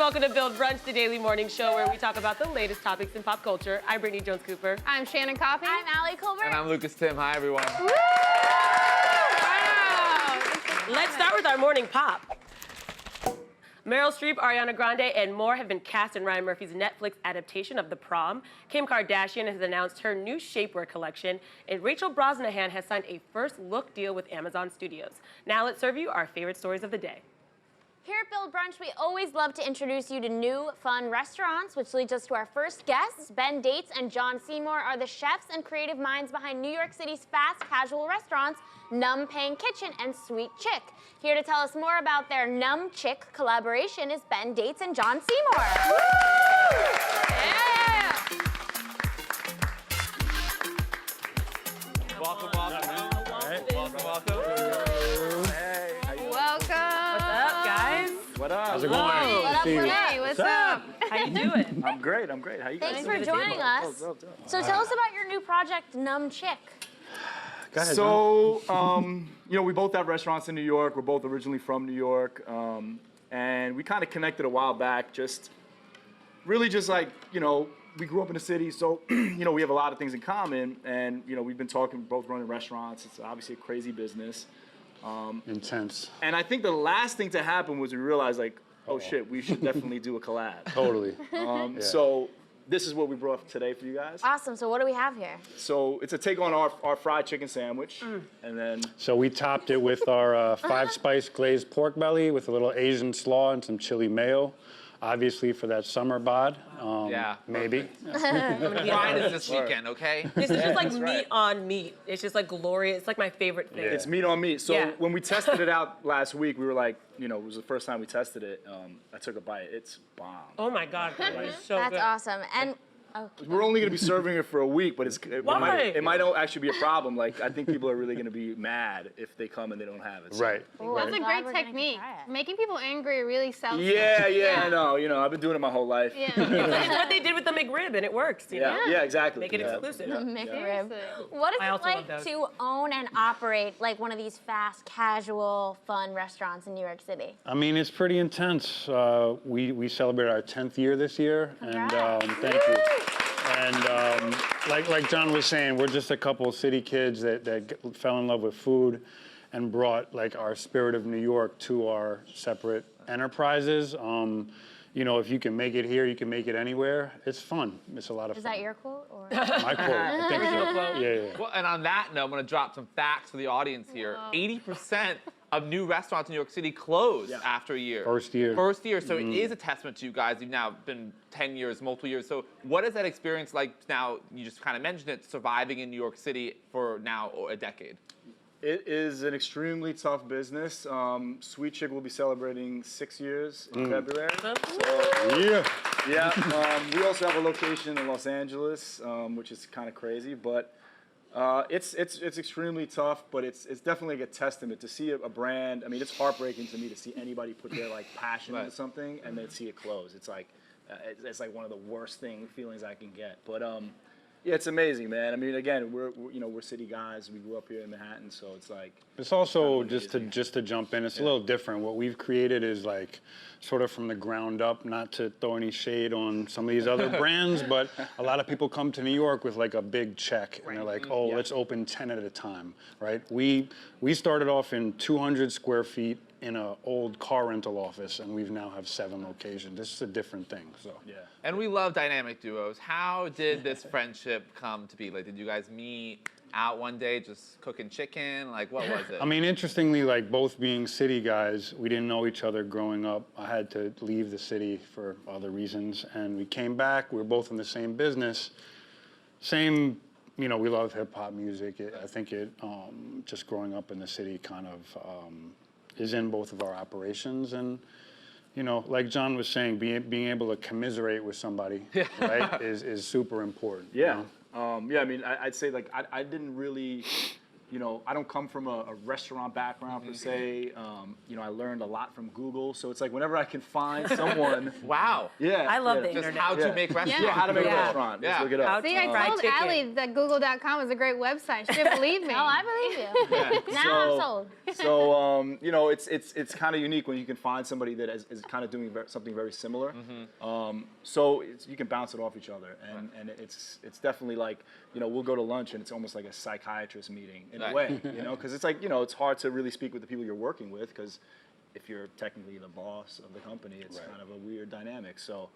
welcome to Build Brunch, the daily morning show where we talk about the latest topics in pop culture. I'm Brittany Jones-Cooper. I'm Shannon Coffey. I'm Allie Colbert. And I'm Lucas Tim. Hi, everyone. Wow. Let's start with our morning pop. Meryl Streep, Ariana Grande, and more have been cast in Ryan Murphy's Netflix adaptation of The Prom. Kim Kardashian has announced her new shapewear collection, and Rachel Brosnahan has signed a first-look deal with Amazon Studios. Now let's serve you our favorite stories of the day. Here at Build Brunch, we always love to introduce you to new, fun restaurants, which leads us to our first guests. Ben Dates and John Seymour are the chefs and creative minds behind New York City's fast casual restaurants, Num Pang Kitchen and Sweet Chick. Here to tell us more about their Num Chick collaboration is Ben Dates and John Seymour. Yeah. Welcome. Welcome. Hey, how you Welcome. What's up, guys? What up? How's it going? What up, what up? Hey, what's up? How you doing? I'm great. How you guys Thanks doing? for joining us. Go. So tell us about your new project, Num Chick. Go ahead, So, we both have restaurants in New York. We're both originally from New York. And we kind of connected a while back, just like, we grew up in the city, so, we have a lot of things in common. And, we've been talking, both running restaurants. It's obviously a crazy business. Intense. And I think the last thing to happen was we realized, like, oh shit, we should definitely do a collab. Totally. So this is what we brought today for you guys. Awesome. So what do we have here? So it's a take on our fried chicken sandwich, and then So we topped it with our 5-spice glazed pork belly with a little Asian slaw and some chili mayo. Obviously for that summer bod. Yeah. Maybe. Ryan is this weekend, okay? This is just like That's meat right. on meat. It's just like glorious. It's like my favorite thing. it's meat on meat. So Yeah. when we tested it out last week, we were like, it was the first time we tested it. I took a bite. It's bomb. Oh my God, it's so That's good. awesome. And We're only gonna be serving it for a week, but it Why? might actually be a problem. Like I think people are really gonna be mad if they come and they don't have it. So- Right. Ooh, That's I'm a glad great we're gonna technique. try it. Making people angry really sells. Yeah, Yeah. I know. I've been doing it my whole life. Yeah. It's what they did with the McRib, and it works. You know? Yeah, exactly. Make it Yeah. exclusive. McRib. Seriously. What is I it also love like those. to own and operate like one of these fast, casual, fun restaurants in New York City? I mean, it's pretty intense. We celebrated our 10th year this year, and Congrats. thank you. And like John was saying, we're just a couple of city kids that fell in love with food and brought like our spirit of New York to our separate enterprises. If you can make it here, you can make it anywhere. It's fun. It's a lot of Is fun. that your quote? Or? My quote? I think so. Yeah. Well, and on that note, I'm going to drop some facts for the audience here. 80% of new restaurants in New York City close after a year. First year. So it is a testament to you guys. You've now been 10 years, multiple years. So what is that experience like now? You just kind of mentioned it, surviving in New York City for now a decade. It is an extremely tough business. Sweet Chick will be celebrating 6 years in February. Yeah. We also have a location in Los Angeles, which is kind of crazy, but it's extremely tough. But it's definitely a testament to see a brand. I mean, it's heartbreaking to me to see anybody put their like passion into something and then see it close. It's like it's like one of the worst feelings I can get. But yeah, it's amazing, man. I mean, again, we're city guys. We grew up here in Manhattan, so it's like. It's also Kind of just to jump in. It's a little different. What we've created is like sort of from the ground up. Not to throw any shade on some of these other brands, but a lot of people come to New York with like a big check, and they're like, "Oh, let's open 10 at a time." Right? We started off in 200 square feet in an old car rental office, and we've now have 7 locations. This is a different thing. So Yeah. And we love dynamic duos. How did this friendship come to be? Like, did you guys meet out one day just cooking chicken? Like, what was it? I mean, interestingly, like both being city guys, we didn't know each other growing up. I had to leave the city for other reasons, and we came back. We were both in the same business. Same, we love hip hop music. I think it just growing up in the city kind of is in both of our operations, and like John was saying, being able to commiserate with somebody, right, is super important. Yeah. I mean, I'd say like I didn't really you know, I don't come from a restaurant background per se. You know, I learned a lot from Google. So it's like whenever I can find someone. Wow. Yeah. I love the Just internet. how to make restaurants. Yeah, how to make Yeah. a restaurant. Yeah. Let's look it up. See, I Fried told chicken. Allie that Google.com is a great website. She didn't believe me. Oh, I believe you. Now I'm sold. So you know, it's kind of unique when you can find somebody that is kind of doing something very similar. So you can bounce it off each other, and it's definitely like, you know, we'll go to lunch and it's almost like a psychiatrist meeting in a way, you know, because it's like, you know, it's hard to really speak with the people you're working with because if you're technically the boss of the company, it's kind of a weird dynamic. So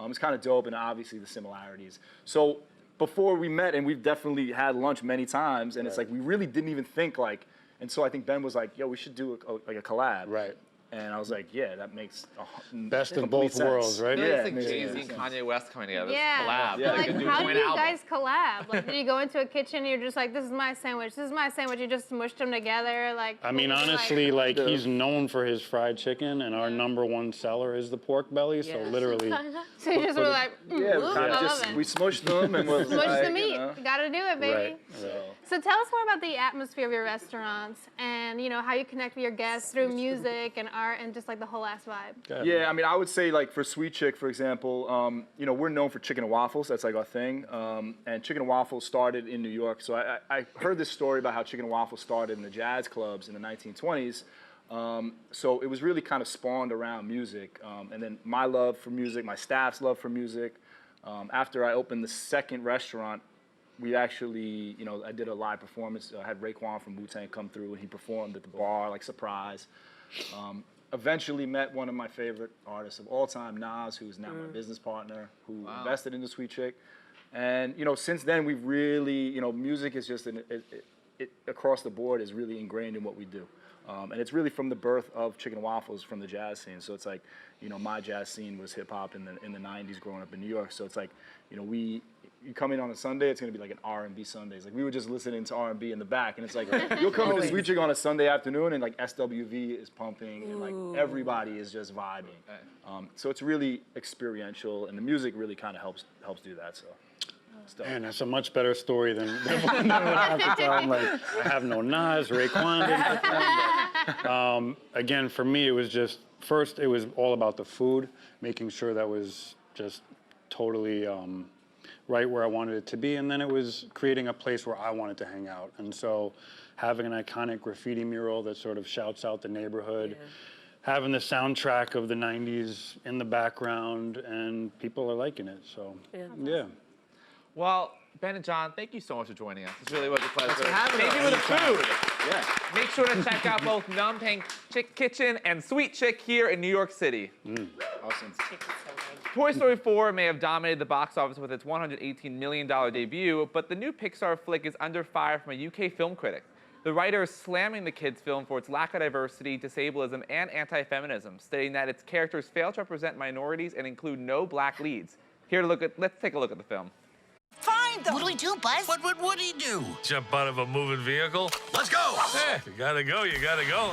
it's kind of dope, and obviously the similarities. So before we met, and we've definitely had lunch many times, and it's like we really didn't even think like, and so I think Ben was like, yo, we should do like a collab. Right. And I was like, yeah, that makes Best of complete both sense. worlds, right? Yeah, Yeah, it's like makes Jay-Z and sense. Kanye West coming together. Yeah. Collab. Yeah. They Like, could do a how did joint you album. guys collab? Like, did you go into a kitchen and you're just like, this is my sandwich, this is my sandwich, you just smushed them together? Like, I mean, what was it honestly, like Yeah. he's known for his fried chicken, and our #1 seller is the pork belly. So Yeah. literally, So you just were like, Yeah, we whoop, kind I of love just it. we smushed them and was Smush like, the meat. you know. Gotta do it, baby. right. So tell us more about the atmosphere of your restaurants and, you know, how you connect with your guests through music and art and just like the whole ass vibe. Yeah, I mean, I would say like for Sweet Chick, for example, you know, we're known for chicken and waffles. That's like our thing. And chicken and waffles started in New York. So I heard this story about how chicken and waffles started in the jazz clubs in the 1920s. So it was really kind of spawned around music. And then my love for music, my staff's love for music. After I opened the second restaurant, we actually, you know, I did a live performance. I had Raekwon from Wu-Tang come through, and he performed at the bar, like surprise. Eventually met one of my favorite artists of all time, Nas, who's now my business partner, who invested into Sweet Chick. And, you know, since then, we've really, you know, music is just, across the board is really ingrained in what we do. And it's really from the birth of Chicken and Waffles from the jazz scene. So it's like, you know, my jazz scene was hip hop in the 90s growing up in New York. So it's like, you know, you come in on a Sunday, it's gonna be like an R&B Sunday. It's like we were just listening to R&B in the back, and it's like you'll come into Sweet Chick on a Sunday afternoon, and like SWV is pumping, and like everybody is just vibing. So it's really experiential, and the music really kind of helps do that. So. Man, that's a much better story than what I have to tell. I'm like, I have no Nas, Raekwon didn't perform. Again, for me, it was just, first, it was all about the food, making sure that was just totally right where I wanted it to be. And then it was creating a place where I wanted to hang out. And so having an iconic graffiti mural that sort of shouts out the neighborhood, having the soundtrack of the 90s in the background, and people are liking it. So, yeah. Well, Ben and John, thank you so much for joining us. This really was a pleasure. having Thank us. you for the food. Yeah. Make sure to check out both Numb Tank Kitchen and Sweet Chick here in New York City. Awesome. Toy Story 4 may have dominated the box office with its $118 million debut, but the new Pixar flick is under fire from a UK film critic. The writer is slamming the kids' film for its lack of diversity, disableism, and anti-feminism, stating that its characters fail to represent minorities and include no black leads. Let's take a look at the film. Find them! What do we do, Buzz? What would he do? Jump out of a moving vehicle? Let's go! Eh, you gotta go, you gotta go.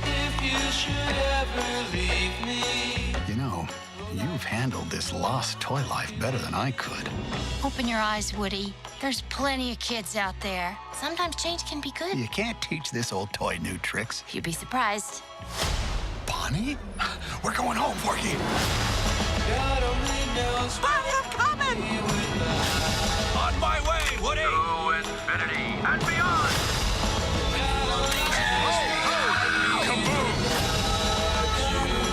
If you should ever leave me. You know, you've handled this lost toy life better than I could. Open your eyes, Woody. There's plenty of kids out there. Sometimes change can be good. You can't teach this old toy new tricks. You'd be surprised. Bonnie? We're going home, Forky. God only knows. Bonnie, I'm coming! On my way, Woody! To infinity and beyond.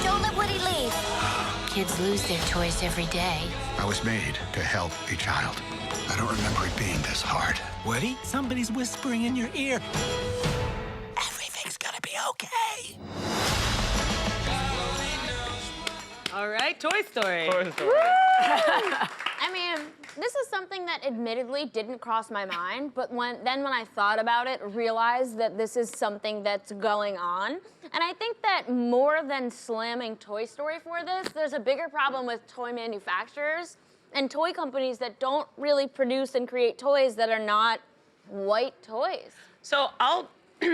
Don't let Woody leave. Kids lose their toys every day. I was made to help a child. I don't remember it being this hard. Woody, somebody's whispering in your ear. Everything's gonna be okay. All right, Toy Story. Toy Story. I mean, this is something that admittedly didn't cross my mind, but when I thought about it, realized that this is something that's going on. And I think that more than slamming Toy Story for this, there's a bigger problem with toy manufacturers and toy companies that don't really produce and create toys that are not white toys. So I'll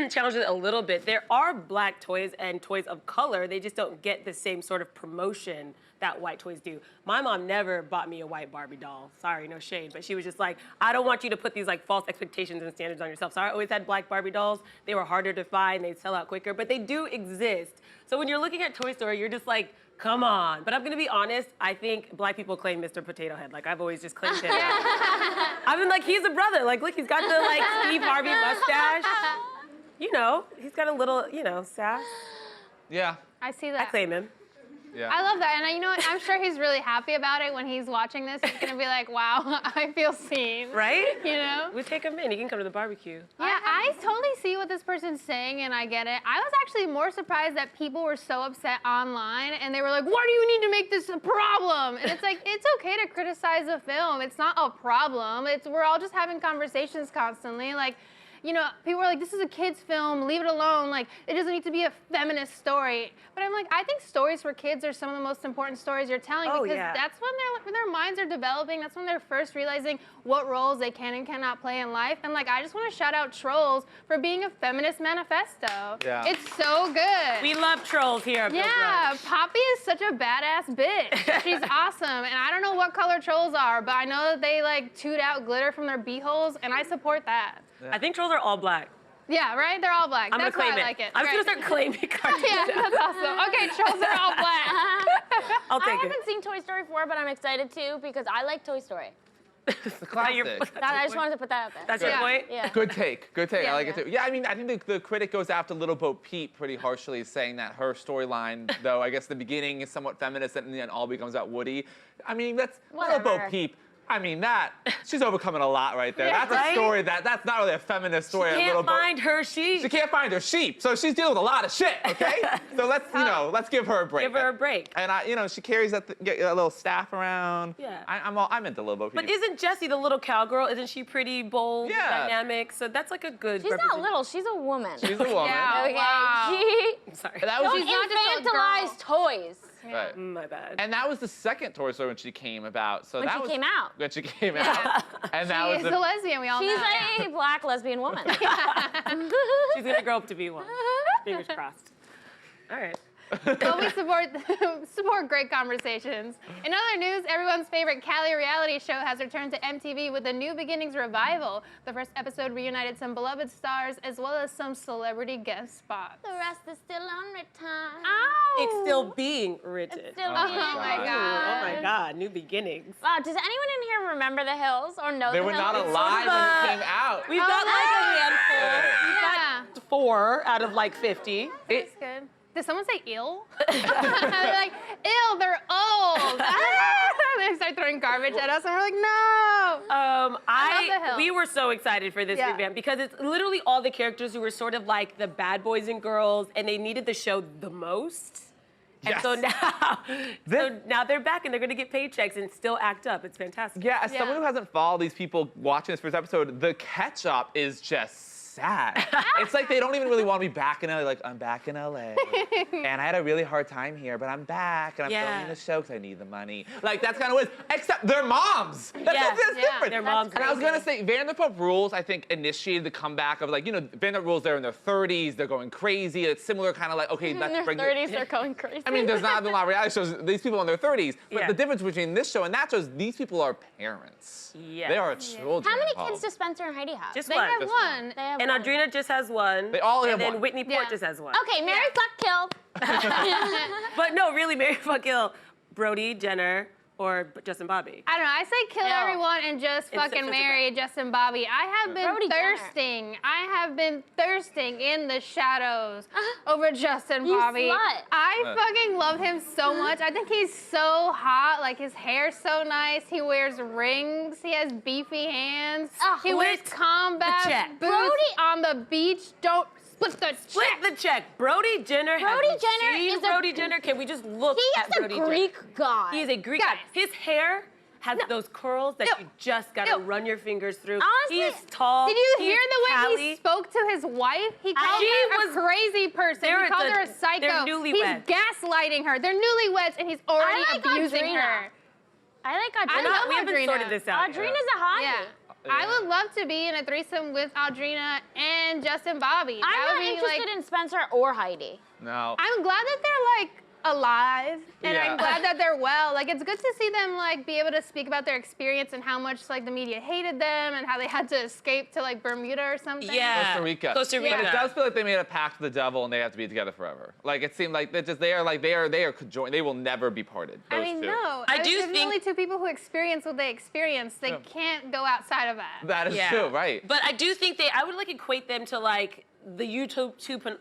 challenge it a little bit. There are black toys and toys of color. They just don't get the same sort of promotion that white toys do. My mom never bought me a white Barbie doll. Sorry, no shade, but she was just like, I don't want you to put these like false expectations and standards on yourself. So I always had black Barbie dolls. They were harder to find, they'd sell out quicker, but they do exist. So when you're looking at Toy Story, you're just like, come on. But I'm gonna be honest, I think black people claim Mr. Potato Head. Like I've always just claimed him. I've been like, he's a brother. Like look, he's got the like Steve Harvey mustache. You know, he's got a little, you know, sass. Yeah. I see that. I claim him. Yeah. I love that, and you know what? I'm sure he's really happy about it when he's watching this. He's gonna be like, wow, I feel seen. Right? You know? We take him in, he can come to the barbecue. Yeah, I totally see what this person's saying, and I get it. I was actually more surprised that people were so upset online, and they were like, why do you need to make this a problem? And it's like, it's okay to criticize a film. It's not a problem. We're all just having conversations constantly. Like, you know, people are like, this is a kid's film, leave it alone. Like, it doesn't need to be a feminist story. But I'm like, I think stories for kids are some of the most important stories you're telling because that's when their minds are developing. That's when they're first realizing what roles they can and cannot play in life. And like, I just want to shout out Trolls for being a feminist manifesto. Yeah. It's so good. We love Trolls here at Yeah, Brunch. Poppy is such a badass bitch. She's awesome. And I don't know what color Trolls are, but I know that they like toot out glitter from their beeholes, and I support that. I think Trolls are all black. Yeah, right? They're all black. I'm That's gonna claim why I it. like it. I'm just Right. gonna start claiming cartoons. Yeah, that's awesome. Okay, Trolls are all black. I'll I take it. haven't seen Toy Story 4, but I'm excited too because I like Toy Story. It's a classic. I just wanted to put that out there. That's your point? Yeah. Good take. Good take. Yeah, I like yeah. it too. Yeah, I mean, I think the critic goes after Little Bo Peep pretty harshly, saying that her storyline, though I guess the beginning is somewhat feminist, and then all becomes about Woody. I mean, that's Little Bo Whatever. Peep. I mean, she's overcoming a lot right there. Yeah, That's right? a story that's not really a feminist story. She Little can't Bo- find her sheep. She can't find her sheep, so she's dealing with a lot of shit. Okay, so let's give her a break. Give her a break. And she carries that little staff around. Yeah. I'm into Little Bo Peep. But isn't Jessie the little cowgirl? Isn't she pretty bold, Yeah. dynamic? So that's like a good She's not little, she's a woman. She's a woman. Yeah. Okay. Wow. I'm sorry. That was Don't She's not just a infantilize toys. right. My bad. And that was the second Toy Story when she came about. So When that she was, came out. When she came out. And that was She's a lesbian, we all She's know. a black lesbian woman. She's gonna grow up to be one. Fingers crossed. All right. But we support great conversations. In other news, everyone's favorite Cali reality show has returned to MTV with a New Beginnings revival. The first episode reunited some beloved stars as well as some celebrity guest spots. The rest is still unwritten. Ow! It's still being written. It's still Oh being my written. God. Oh my God, new beginnings. Wow, does anyone in here remember The Hills or know They The were Hills? not alive when it came out. We've got like a handful. We've Yeah. got 4 out of like 50. That's good. Did someone say ill? They're like, ill, they're old. They start throwing garbage at us, and we're like, no. I love The Hills. We were so excited for this Yeah. revamp because it's literally all the characters who were sort of like the bad boys and girls, and they needed the show the most. And Yes. so now they're back and they're gonna get paychecks and still act up. It's fantastic. Yeah, as someone who hasn't followed these people watching this first episode, the catch up is just sad. It's like they don't even really want to be back in LA. Like, I'm back in LA. And I had a really hard time here, but I'm back and I'm filming the show because I need the money. Like, that's kind of what it is. Except they're moms. That's different. Their moms. And I was gonna say, Vanderpump Rules, I think, initiated the comeback of like, Vanderpump Rules, they're in their 30s, they're going crazy. It's similar kind of like, okay, In let's their bring 30s, they're going crazy. I mean, there's not been a lot of reality shows, these people in their 30s, but Yeah. the difference between this show and that show is these people are parents. Yes. They are children. How many involved. kids does Spencer and Heidi have? Just They one. have Just one. They have And one. Audrina just has one. They all have and then one. Whitney Port Yeah. just has one. Okay, Mary fuck kill. But no, really, Mary fuck kill Brody, Jenner, or Justin Bobby. I don't know. I say kill Kill. everyone and just fucking marry Justin Bobby. I have been Brody Jenner. thirsting. I have been thirsting in the shadows over Justin You Bobby. slut. I fucking love him so much. I think he's so hot. Like his hair's so nice. He wears rings. He has beefy hands. He wears Split combat the check. boots Brody- on the beach. Don't split the Split check. the check. Brody Jenner. Brody have you Jenner seen is a- Brody Jenner. Can we just look He at is a Brody Jenner? Greek god. He is a Greek Guys. god. His hair has those curls that you just gotta run your fingers through. Honestly, he is tall. Did you he hear is the way Cali. he spoke to his wife? He called She her was- a crazy person. They're He called the- her a psycho. they're He's newlyweds. gaslighting her. They're newlyweds, and he's already I like abusing Audrina. her. I like I Audrina. love We haven't Audrina. sorted this out. yet. Audrina's a hottie. Yeah. I would love to be in a threesome with Audrina and Justin Bobby. I'm not interested in Spencer or Heidi. No. I'm glad that they're like alive, and Yeah. I'm glad that they're well. Like, it's good to see them like be able to speak about their experience and how much like the media hated them and how they had to escape to like Bermuda or something. Yeah. Costa Rica. Costa Rica. But it does feel like they made a pact with the devil and they have to be together forever. Like it seemed like they are conjoined. They will never be parted. Those I mean, two. no. I do there's think- only two people who experience what they experience. They can't go outside of that. That is Yeah. true, right? But I do think I would like equate them to like the YouTube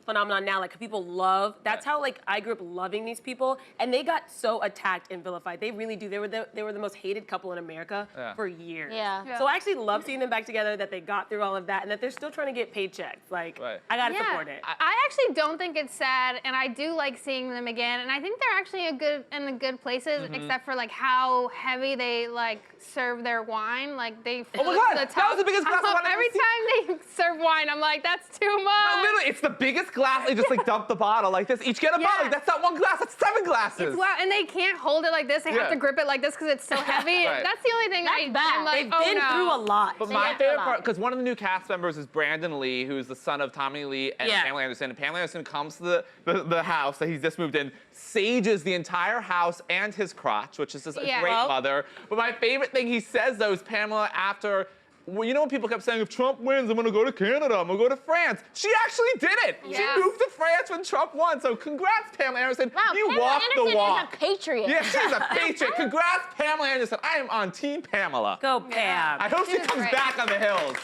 phenomenon now. Like people love. That's how like I grew up loving these people, and they got so attacked and vilified. They really do. They were the most hated couple in America for years. Yeah. So I actually love seeing them back together. That they got through all of that, and that they're still trying to get paychecks. Like I gotta support it. I actually don't think it's sad, and I do like seeing them again. And I think they're actually in the good places, except for like how heavy they like serve their wine. Like they. Oh my God, that was the biggest glass of wine I've ever Every time they serve wine, I'm like, that's too much. No, literally, it's the biggest glass. They just like dump the bottle like this. Each get a bottle. Like, that's not one glass. That's 7 glasses. It's wow, and they can't hold it like this. They have to grip it like this because it's so heavy. Right. That's the only thing I'm like, They've been through a lot. But my favorite part, because one of the new cast members is Brandon Lee, who's the son of Tommy Lee and Pamela Anderson. And Pamela Anderson comes to the house that he's just moved in, sages the entire house and his crotch, which is just a great mother. But my favorite thing he says, though, is Pamela after. Well, you know when people kept saying, if Trump wins, I'm gonna go to Canada, I'm gonna go to France. She actually did it. Yeah. She moved to France when Trump won. So congrats, Pamela Anderson. Wow, You Pamela walked Anderson the walk. is a patriot. Yeah, she's a patriot. Congrats, Pamela Anderson. I am on Team Pamela. Go Pam. I hope she comes back on the hills.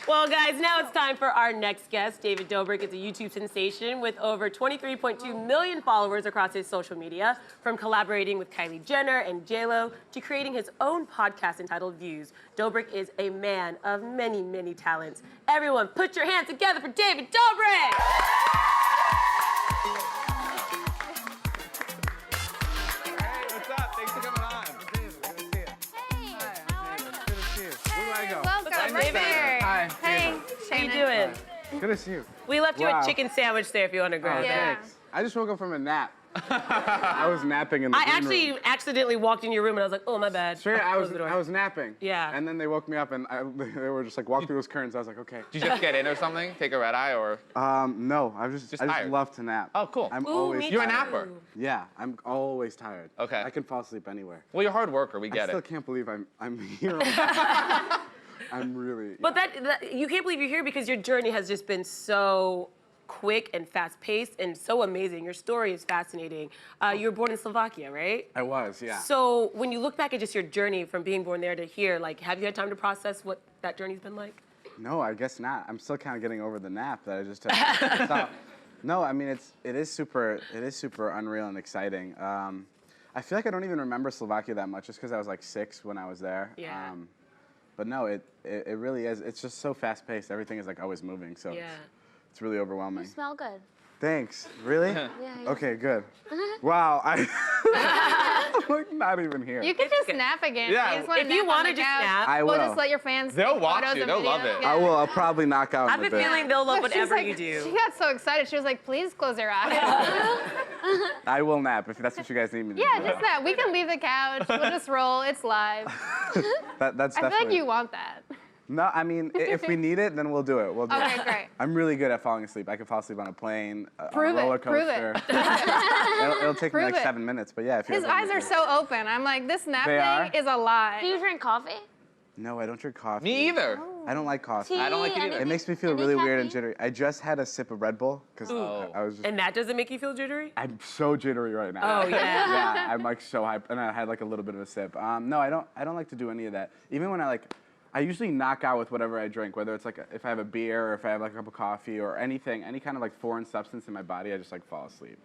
Well, guys, now it's time for our next guest. David Dobrik is a YouTube sensation with over 23.2 million followers across his social media. From collaborating with Kylie Jenner and J-Lo to creating his own podcast entitled Views, Dobrik is a man of many, many talents. Everyone, put your hands together for David Dobrik! Hey, what's up? Thanks for coming on. Welcome. Right there. Hi. Hey, How you Shannon. doing? Good to see you. We left you Wow. a chicken sandwich there if you want to grab it. Yeah. Thanks. I just woke up from a nap. I was napping in the I green actually room. accidentally walked in your room and I was like, oh, my bad. Straight, I Closed the door. was napping. Yeah. And then they woke me up and they were just like, walk through those curtains. I was like, okay. Did you just get in or something? Take a red eye or? No, I just tired. love to nap. Oh, cool. I'm Ooh, always me You're a too. napper. Yeah, I'm always tired. Okay. I can fall asleep anywhere. Well, you're a hard worker. We I get still it. can't believe I'm here. I'm really. But that you can't believe you're here because your journey has just been so quick and fast-paced and so amazing. Your story is fascinating. You were born in Slovakia, right? I was, yeah. So when you look back at just your journey from being born there to here, like, have you had time to process what that journey's been like? No, I guess not. I'm still kind of getting over the nap that I just took. So, no, I mean it is super unreal and exciting. I feel like I don't even remember Slovakia that much, just because I was like 6 when I was there. Yeah. But no, it really is. It's just so fast paced. Everything is like always moving. So it's really overwhelming. You smell good. Thanks. Really? Yeah. Okay, good. Wow, I'm like not even here. You can just nap again. Yeah, You just wanna if you nap on want to the just couch. nap, I We'll will. just let your fans They'll take watch photos you. and They'll love videos. it. Yeah. I'll probably knock out I in have a a bit. feeling they'll love But she's whatever like- you do. She got so excited. She was like, please close your eyes. I will nap if that's what you guys need me to Yeah, do. just that. We can leave the couch. We'll just roll. It's live. That's I feel definitely. like you want that. No, I mean, if we need it, then we'll do it. We'll do Okay, it. great. I'm really good at falling asleep. I can fall asleep on a plane, Prove on a roller it. Prove coaster. it. It'll take me Prove like it. 7 minutes, but yeah. If you His guys want eyes me are to. so open. I'm like, this nap They are? thing is a lie. Do you drink coffee? No, I don't drink coffee. Me either. I don't like coffee. Tea? I don't like it either. anything- It makes me feel any really weird and caffeine? jittery. I just had a sip of Red Bull because I was just. And that doesn't make you feel jittery? I'm so jittery right now. Oh, yeah. Yeah, I'm like so hyped, and I had like a little bit of a sip. No, I don't like to do any of that. Even when I usually knock out with whatever I drink, whether it's like if I have a beer or if I have like a cup of coffee or anything, any kind of like foreign substance in my body, I just like fall asleep.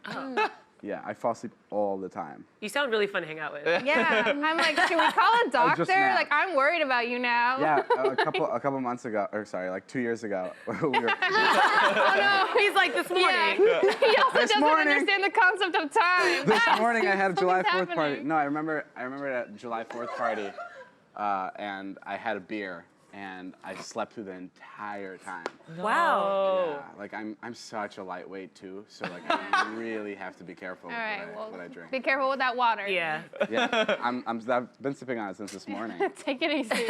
Yeah, I fall asleep all the time. You sound really fun to hang out with. Yeah. I'm like, should we call a doctor? nap. Like, I'm worried about you now. Yeah, a couple months ago, or sorry, like 2 years ago, we were. Oh, no. He's like this morning. Yeah. He also This doesn't morning- understand the concept of time. This Guys, morning I had a July 4th something's party. happening. No, I remember at July 4th party, and I had a beer, and I slept through the entire time. Wow. Yeah, like I'm such a lightweight too, so like I really have to be careful All right, what I drink. be careful with that water. Yeah. Yeah, I've been sipping on it since this morning. Take it easy.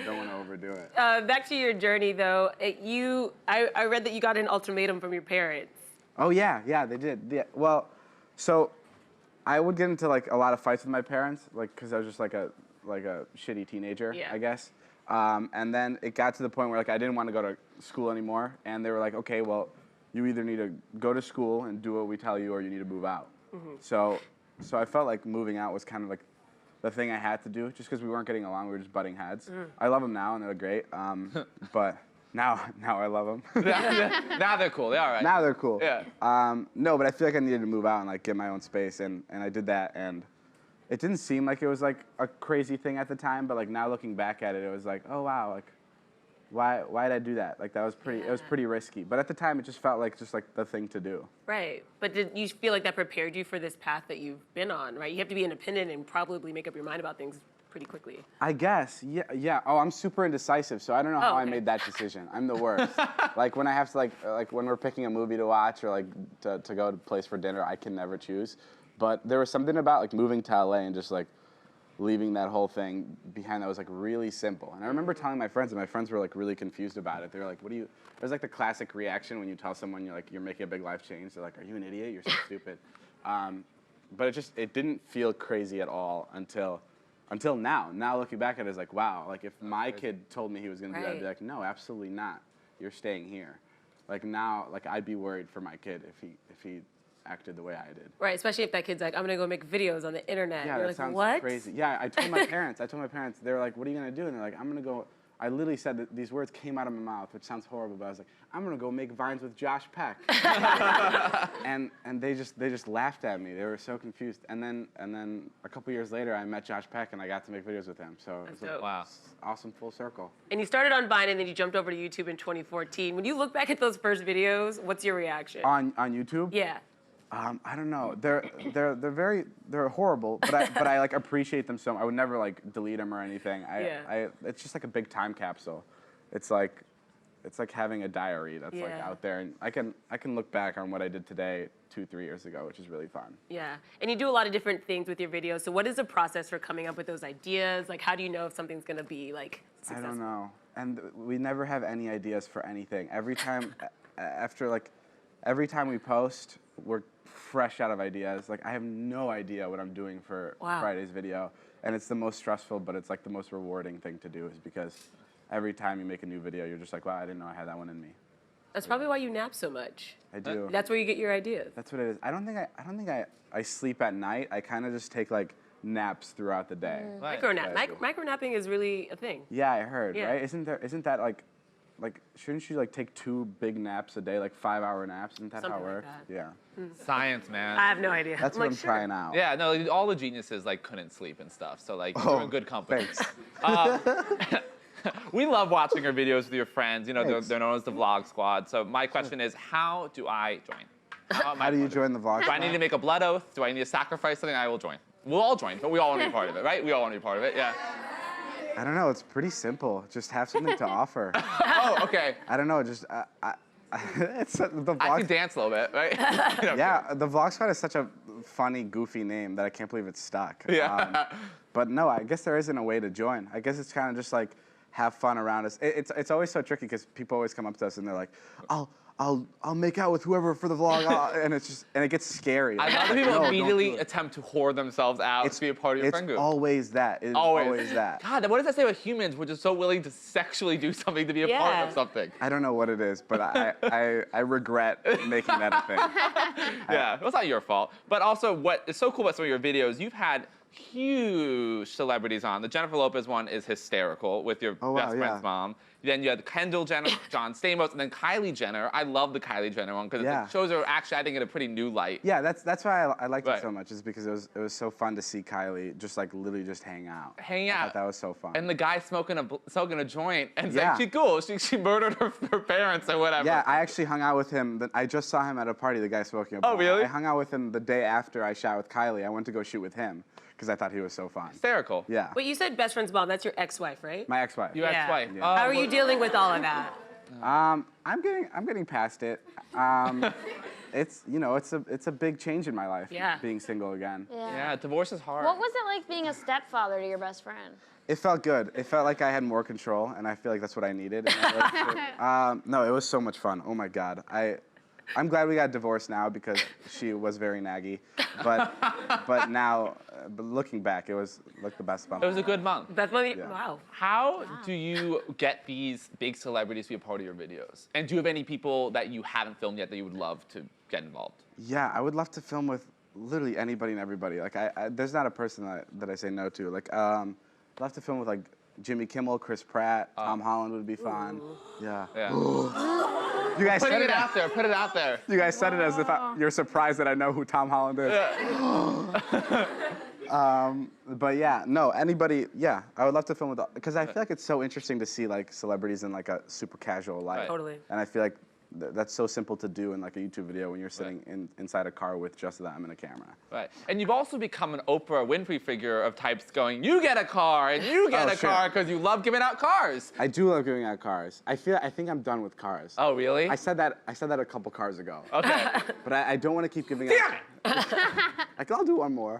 Don't want to overdo it. Back to your journey, though. I read that you got an ultimatum from your parents. Oh yeah, they did. Yeah, well, so I would get into like a lot of fights with my parents, like because I was just like a shitty teenager, Yeah. I guess. And then it got to the point where like I didn't want to go to school anymore, and they were like, okay, well, you either need to go to school and do what we tell you, or you need to move out. So I felt like moving out was kind of like the thing I had to do, just because we weren't getting along. We were just butting heads. I love them now, and they're great. But now I love them. Now they're cool. They're all right. Now they're cool. Yeah. No, but I feel like I needed to move out and like get my own space, and I did that, and it didn't seem like it was like a crazy thing at the time, but like now looking back at it, it was like, oh wow, like why did I do that? Like that was pretty, it was pretty risky. But at the time, it just felt like the thing to do. Right. But did you feel like that prepared you for this path that you've been on, right? You have to be independent and probably make up your mind about things pretty quickly. I guess, yeah. Oh, I'm super indecisive, so I don't know how I made that decision. I'm the worst. Like when I have to like when we're picking a movie to watch or like to go to a place for dinner, I can never choose. But there was something about like moving to LA and just like leaving that whole thing behind that was like really simple. And I remember telling my friends, and my friends were like really confused about it. They were like, "What do you?" It was like the classic reaction when you tell someone you're making a big life change. They're like, "Are you an idiot? You're so stupid." But it didn't feel crazy at all until now. Now looking back at it, it's like, wow. Like if my kid told me he was gonna do that, I'd be like, "No, absolutely not. You're staying here." Like now, like I'd be worried for my kid if he acted the way I did. Right, especially if that kid's like, I'm gonna go make videos on the internet. Yeah, You're that like, sounds what? crazy. Yeah, I told my parents. They were like, "What are you gonna do?" And they're like, "I'm gonna go." I literally said that these words came out of my mouth, which sounds horrible, but I was like, "I'm gonna go make vines with Josh Peck." and they just laughed at me. They were so confused. And then a couple years later, I met Josh Peck and I got to make videos with him. So it was dope. Wow. Awesome full circle. And you started on Vine and then you jumped over to YouTube in 2014. When you look back at those first videos, what's your reaction? On YouTube? Yeah. I don't know. They're horrible, but I like appreciate them so much. I would never like delete them or anything. It's just like a big time capsule. It's like having a diary that's like out there, and I can look back on what I did today 2-3 years ago, which is really fun. Yeah, and you do a lot of different things with your videos. So what is the process for coming up with those ideas? Like, how do you know if something's gonna be like successful? I don't know, and we never have any ideas for anything. Every time every time we post, we're fresh out of ideas. Like I have no idea what I'm doing for Friday's video, and it's the most stressful, but it's like the most rewarding thing to do, is because every time you make a new video, you're just like, wow, I didn't know I had that one in me. That's probably why you nap so much. I do. That's where you get your ideas. That's what it is. I don't think I sleep at night. I kind of just take like naps throughout the day. Micronap. Micronapping is really a thing. Yeah, I heard. Yeah. Right? Isn't that like shouldn't you like take 2 big naps a day, like 5-hour naps? Isn't that Something how it like works? that. Yeah. Science, man. I have no idea. That's what I'm trying out. Yeah, no, all the geniuses like couldn't sleep and stuff. So like you're in good company. Thanks. We love watching our videos with your friends. You know, they're known as the Vlog Squad. So my question is, how do I join? How do you join the Vlog Do I Squad? need to make a blood oath? Do I need to sacrifice something? I will join. We'll all join, but we all want to be part of it, right? We all want to be part of it, yeah. I don't know. It's pretty simple. Just have something to offer. Oh, okay. I don't know. Just it's the Vlog. I can dance a little bit, right? Yeah, the Vlog Squad is such a funny, goofy name that I can't believe it's stuck. Yeah. But no, I guess there isn't a way to join. I guess it's kind of just like have fun around us. It's always so tricky because people always come up to us and they're like, I'll make out with whoever for the vlog, and it gets scary. I love that people immediately attempt to whore themselves out to be a part of your friend group. It's always that. It's always that. God, what does that say about humans? We're just so willing to sexually do something to be a part of something. I don't know what it is, but I regret making that a thing. Yeah, well, it's not your fault. But also, what is so cool about some of your videos, you've had huge celebrities on. The Jennifer Lopez one is hysterical with your best friend's mom. Then you had Kendall Jenner, John Stamos, and then Kylie Jenner. I love the Kylie Jenner one because it shows her actually, I think, in a pretty new light. Yeah, that's why I liked it so much, is because it was so fun to see Kylie just like literally just hang out. Hang out. I thought that was so fun. And the guy smoking a joint, and it's like, she's cool. She murdered her parents or whatever. Yeah, I actually hung out with him. I just saw him at a party, the guy smoking a blunt. Oh, really? I hung out with him the day after I shot with Kylie. I went to go shoot with him. because I thought he was so fun. Hysterical. Yeah. Wait, you said best friend's mom. That's your ex-wife, right? My ex-wife. Your ex-wife. Yeah. How are you dealing with all of that? I'm getting past it. It's it's a big change in my life. Yeah. Being single again. Yeah, divorce is hard. What was it like being a stepfather to your best friend? It felt good. It felt like I had more control, and I feel like that's what I needed. No, it was so much fun. Oh my God. I'm glad we got divorced now because she was very naggy. But now, looking back, it was like the best month. It was a good month. Best month. Yeah. Wow. How do you get these big celebrities to be a part of your videos? And do you have any people that you haven't filmed yet that you would love to get involved? Yeah, I would love to film with literally anybody and everybody. Like, there's not a person that I say no to. Like, I'd love to film with like Jimmy Kimmel, Chris Pratt, Tom Holland would be fun. Yeah. You guys Putting said it out there. Put it out there. You guys said it as if you're surprised that I know who Tom Holland is. But yeah, no, anybody. Yeah, I would love to film with because I feel like it's so interesting to see like celebrities in like a super casual life. Right. Totally. And I feel like that's so simple to do in like a YouTube video when you're sitting inside a car with just them and a camera. Right. And you've also become an Oprah Winfrey figure of types going, you get a car and you get a car because you love giving out cars. I do love giving out cars. I think I'm done with cars. Oh, really? I said that a couple cars ago. Okay. But I don't want to keep giving out. Like, I'll do one more.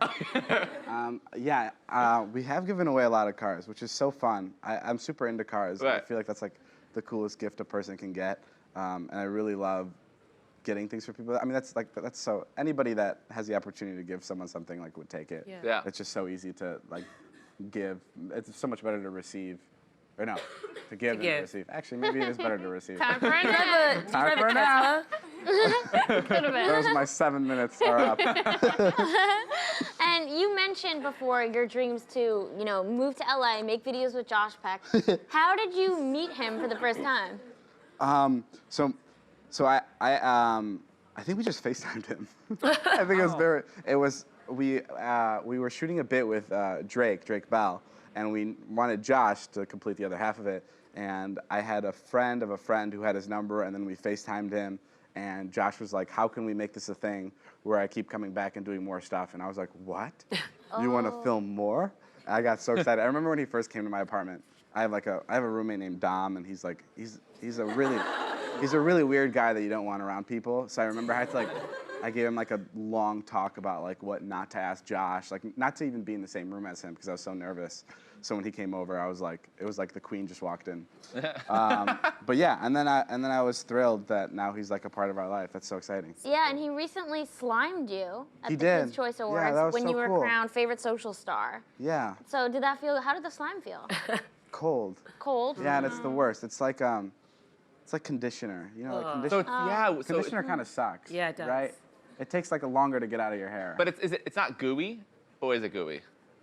We have given away a lot of cars, which is so fun. I'm super into cars. Right. I feel like that's like the coolest gift a person can get. And I really love getting things for people. I mean, that's so, anybody that has the opportunity to give someone something like would take it. Yeah. It's just so easy to like give. It's so much better to receive. Or no, to give than to receive. Actually, maybe it is better to receive. Time for a nap. Time for a nap. Could have been. Those my 7 minutes are up. And you mentioned before your dreams to, move to LA, make videos with Josh Peck. How did you meet him for the first time? So I think we just FaceTimed him. I think we were shooting a bit with Drake Bell, and we wanted Josh to complete the other half of it. And I had a friend of a friend who had his number, and then we FaceTimed him. And Josh was like, how can we make this a thing where I keep coming back and doing more stuff? And I was like, what? You want to film more? And I got so excited. I remember when he first came to my apartment. I have a roommate named Dom, and he's a really weird guy that you don't want around people. So I remember I gave him like a long talk about like what not to ask Josh, like not to even be in the same room as him because I was so nervous. So when he came over, it was like the queen just walked in. But yeah, and then I was thrilled that now he's like a part of our life. That's so exciting. Yeah, and he recently slimed you at He the did. Kids' Choice Yeah, Awards that was when so you were cool. crowned favorite social star. Yeah. So how did the slime feel? Cold. Cold? Yeah, and it's the worst. It's like conditioner. You know, like conditioner. Conditioner kind of sucks. Yeah, it does. Right? It takes like longer to get out of your hair. But it's not gooey, or is it gooey?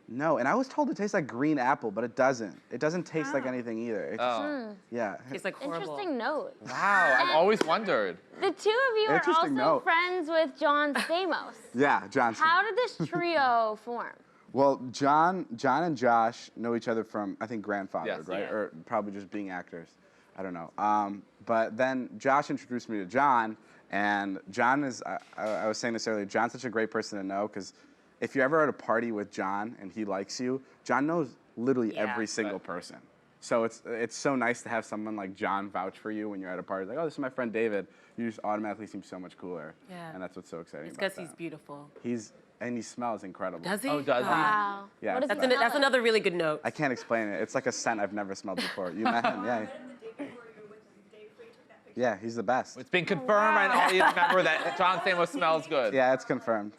No, and I was told it tastes like green apple, but it doesn't. It doesn't taste like anything either. It's yeah. It's like horrible. Interesting note. Wow, I've always wondered. The two of you are also Interesting note. friends with John Stamos. Yeah, Johnson. How did this trio form? Well, John and Josh know each other from, I think, Grandfathered, Yes. right? Yeah. Or probably just being actors. I don't know. But then Josh introduced me to John, and John is, I was saying this earlier, John's such a great person to know, because if you're ever at a party with John and he likes you, John knows literally every single person. So it's so nice to have someone like John vouch for you when you're at a party. Like, oh, this is my friend David. You just automatically seem so much cooler. Yeah. And that's what's so exciting It's about because he's beautiful. And he smells incredible. Does he? Oh, does he? Wow. Yeah, What does it's he smell That's like? another really good note. I can't explain it. It's like a scent I've never smelled before. You met him, yeah. Yeah, he's the best. It's been confirmed by an audience member that John Stamos smells good. Yeah, it's confirmed.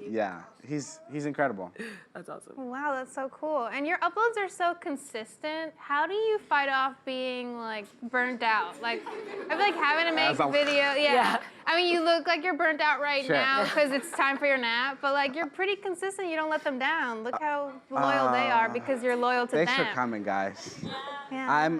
Yeah, he's incredible. That's awesome. Wow, that's so cool. And your uploads are so consistent. How do you fight off being like burnt out? Like, I feel like having to make video. Yeah. I mean, you look like you're burnt out right now because it's time for your nap. But like, you're pretty consistent. You don't let them down. Look how loyal they are because you're loyal to Thanks them. for coming, guys. Yeah.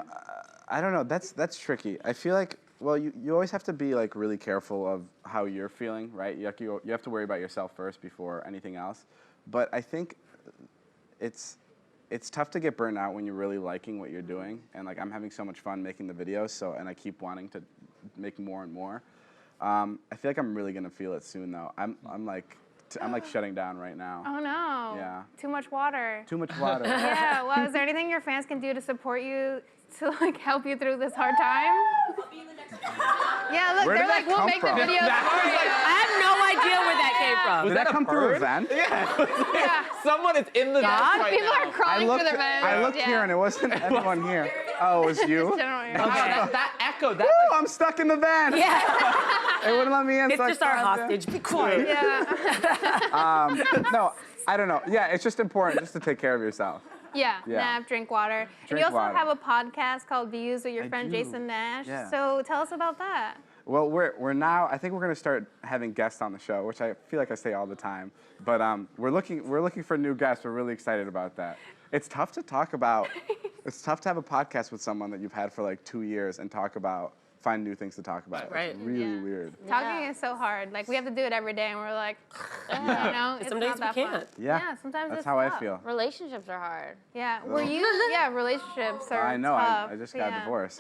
I don't know. That's tricky. I feel like, well, you always have to be like really careful of how you're feeling, right? You have to worry about yourself first before anything else. But I think it's tough to get burnt out when you're really liking what you're doing. And like, I'm having so much fun making the videos, and I keep wanting to make more and more. I feel like I'm really gonna feel it soon, though. I'm like I'm like shutting down right now. Oh no. Yeah. Too much water. Too much water. Yeah. Well, is there anything your fans can do to support you to like help you through this hard time? Yeah, look, Where they're did like, that we'll come make from? the videos for you. I have no idea where that came from. Did that come through a vent? Yeah. Someone is in the vent right People now. are crawling through the vent. I looked here and it wasn't anyone here. Oh, it was you? Generally. That echo. That Woo, I'm stuck in the van. Yeah. They wouldn't let me in. It's so I just our climbed in. hostage. Be quiet. Yeah. No, I don't know. Yeah, it's just important just to take care of yourself. Yeah. Yeah. Nap, drink water. And Drink you also water. have a podcast called Views with your I friend do. Jason Nash. Yeah. So tell us about that. Well, we're now. I think we're gonna start having guests on the show, which I feel like I say all the time. But we're looking for new guests. We're really excited about that. It's tough to talk about. It's tough to have a podcast with someone that you've had for like 2 years and find new things to talk about. Right. It's really weird. Talking is so hard. Like we have to do it every day, and we're like, you know, it's Some not days we that fun. can't. Yeah. Sometimes That's it's how tough. I feel. Relationships are hard. Yeah. Were you? Yeah. Relationships are I know. tough. I just got Yeah. divorced.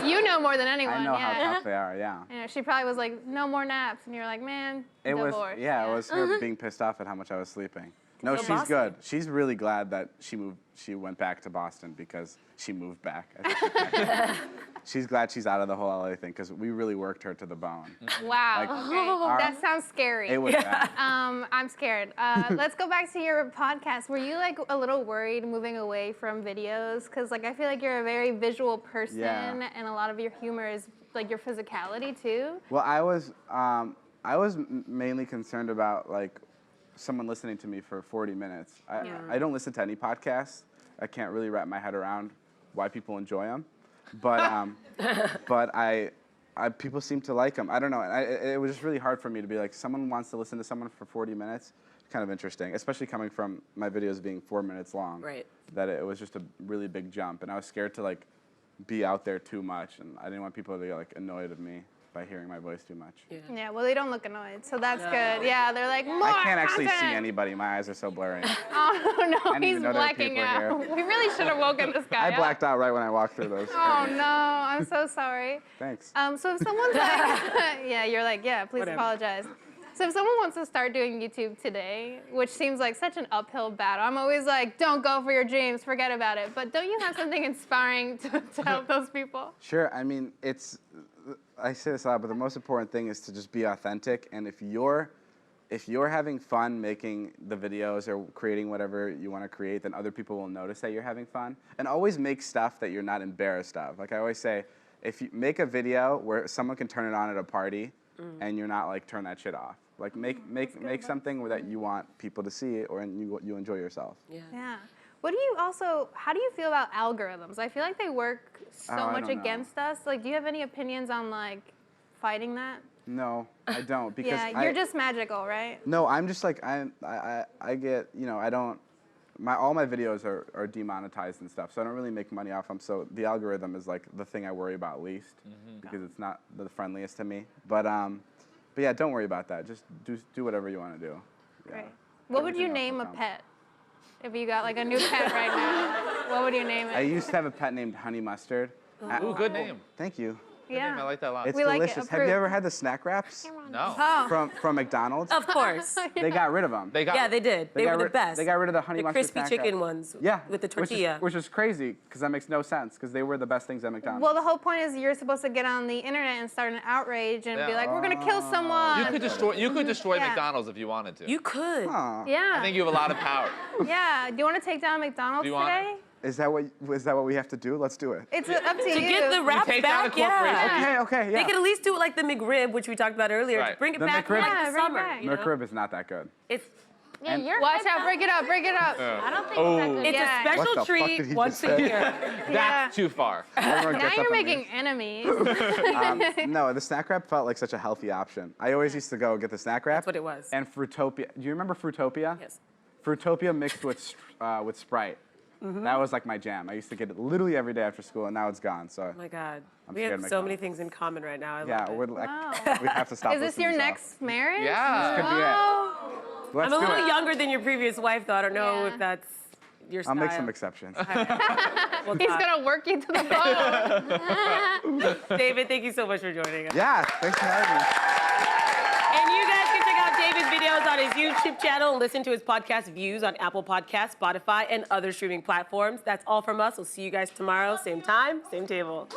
You know more than anyone. I know yeah. how tough they are. Yeah. You know, she probably was like, no more naps, and you're like, man, It divorce. was. Yeah. It was her being pissed off at how much I was sleeping. No, So she's Boston. good. She's really glad that she went back to Boston because she moved back. I think she's glad she's out of the whole LA thing because we really worked her to the bone. Wow. Like, okay. That sounds scary. It was bad. I'm scared. Let's go back to your podcast. Were you like a little worried moving away from videos? Because like I feel like you're a very visual person, Yeah. and a lot of your humor is like your physicality too. Well, I was mainly concerned about like someone listening to me for 40 minutes. I don't listen to any podcasts. I can't really wrap my head around why people enjoy them, but people seem to like them. I don't know. It was just really hard for me to be like, someone wants to listen to someone for 40 minutes. It's kind of interesting, especially coming from my videos being 4 minutes long. Right. That it was just a really big jump, and I was scared to like be out there too much, and I didn't want people to get like annoyed of me by hearing my voice too much. Yeah. Well, they don't look annoyed, so that's good. Yeah. They're like more. I can't actually see content. anybody. My eyes are so blurry. Oh no, didn't he's even know there were blacking people out. here. We really should have woken this guy I up. blacked out right when I walked through those. Oh no, I'm so sorry. Thanks. So if someone's like, yeah, you're like, yeah, please apologize. So if someone wants to start doing YouTube today, which seems like such an uphill battle, I'm always like, don't go for your dreams, forget about it. But don't you have something inspiring to help those people? Sure. I mean, I say this a lot, but the most important thing is to just be authentic. And if you're having fun making the videos or creating whatever you want to create, then other people will notice that you're having fun. And always make stuff that you're not embarrassed of. Like I always say, if you make a video where someone can turn it on at a party, and you're not like, turn that shit off. Like make something that you want people to see, and you enjoy yourself. Yeah. How do you feel about algorithms? I feel like they work so much don't know. against us. Like, do you have any opinions on like fighting that? No, I don't because Yeah, you're just magical, right? No, I'm just like I get, you know, I don't all my videos are demonetized and stuff, so I don't really make money off them. So the algorithm is like the thing I worry about least because it's not the friendliest to me. But yeah, don't worry about that. Just do whatever you want to do. Yeah. Great. What would you name a pet? If you got like a new pet right now, what would you name it? I used to have a pet named Honey Mustard. Ooh, good name. Thank you. Good name. I like that a lot. It's We like it, delicious. Have you approved. ever had the snack wraps No. Oh. from McDonald's? Of course. They got rid of them. Yeah, they did. They were the best. They got rid of the honey The mustard crispy snack chicken wrap. ones. Yeah, With the tortilla. which is crazy because that makes no sense because they were the best things at McDonald's. Well, the whole point is you're supposed to get on the internet and start an outrage and be like, we're gonna kill someone. You could destroy Yeah. McDonald's if you wanted to. You could. Huh. Yeah. I think you have a lot of power. Yeah. Do you want to take down McDonald's Do you want today? Is that what we have to do? Let's do it. It's up to you. To get the wraps take down back, the corporation. yeah. Okay, yeah. They could at least do it like the McRib, which we talked about earlier. Right. Bring it The back McRib- in like Yeah, the bring it summer. back. You know? McRib is not that good. It's Yeah, you're Watch hyped out, up. break it up, break it up. I don't think Oh. it's that good. it's Yeah. a special What the fuck did treat he once just a say? year. That's too far. Everyone Now gets up you're on me. making enemies. No, the snack wrap felt like such a healthy option. I always used to go get the snack wrap. That's what it was. And Fruitopia. Do you remember Fruitopia? Yes. Fruitopia mixed with Sprite. That was like my jam. I used to get it literally every day after school, and now it's gone. So Oh my God. I'm We scared have of so many McDonald's. things in common right now. I yeah, love we're it. like, Wow. we have to stop. Is this your listening to next marriage? Yeah. This could be it. Oh. Let's I'm a do little it. younger than your previous wife, though. I don't know Yeah. if that's your I'll style. make some exceptions. We'll He's talk. gonna work you to the bone. David, thank you so much for joining us. Yeah, thanks for having me. And you guys can check out David's videos on his YouTube channel and listen to his podcast Views on Apple Podcasts, Spotify, and other streaming platforms. That's all from us. We'll see you guys tomorrow, same time, same table.